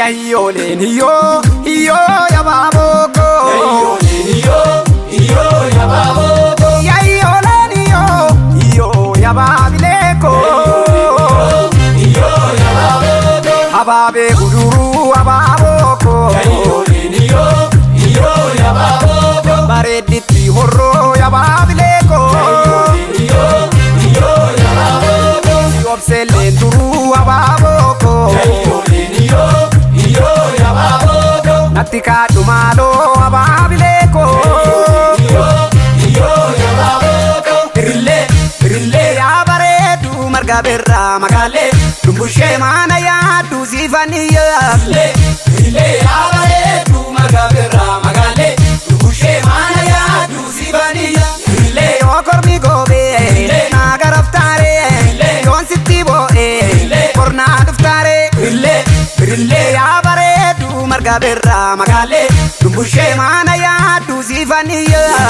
Yayyoleen hiyyoo yabaaboo Yayyoleen hiyyoo yabaabileeko Habaabee guduruu habaaboo Bareedditti horroo yabaabileeko Obseleen duruu habaaboo Natti kaadhu maaloo habaabileeko Irrillee yaa bareedu marga birraa magaalee Dumbushee maana yaaddu siifaniyaa Irrillee yaa bareedu marga birraa magaalee Dumbushee maana yaaddu siifaniyaa Irrillee yoo kormi goobee naa garaftaaree yoon sitti boo'ee kornaa dhuftaaree Irrillee yaa bareedu marga birraa magaalee Dumbushee maana yaaddu siifaniyaa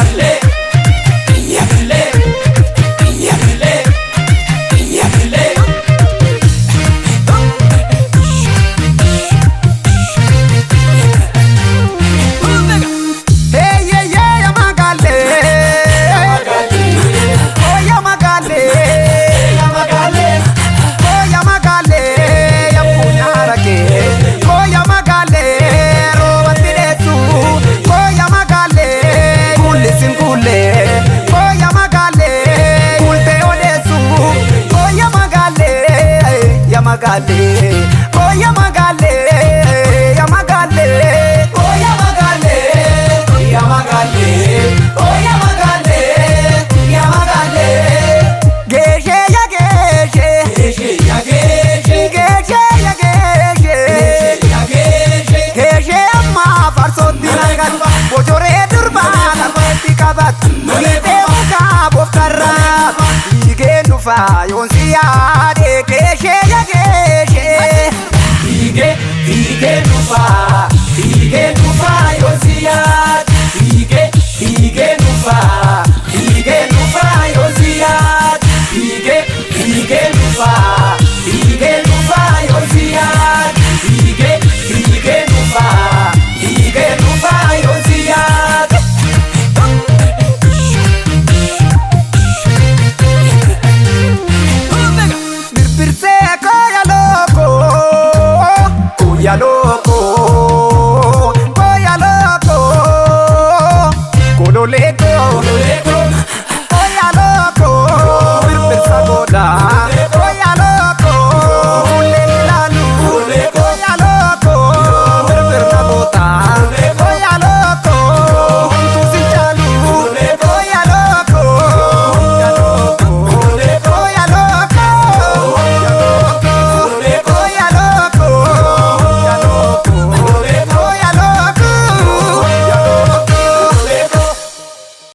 Oya magale, ya magale, oya magale, ya magale, oya magale, ya magale. Geshe ya geshe, geshe ya geshe, geshe ya geshe, ya geshe. Geshe amma farsoti nagan, bojore durbana bati kabat, mite muka bofkara, ige nufa yonsiade geshe ya geshe. Ige nufa yoziyad Ige nufa yoziyad Ige nufa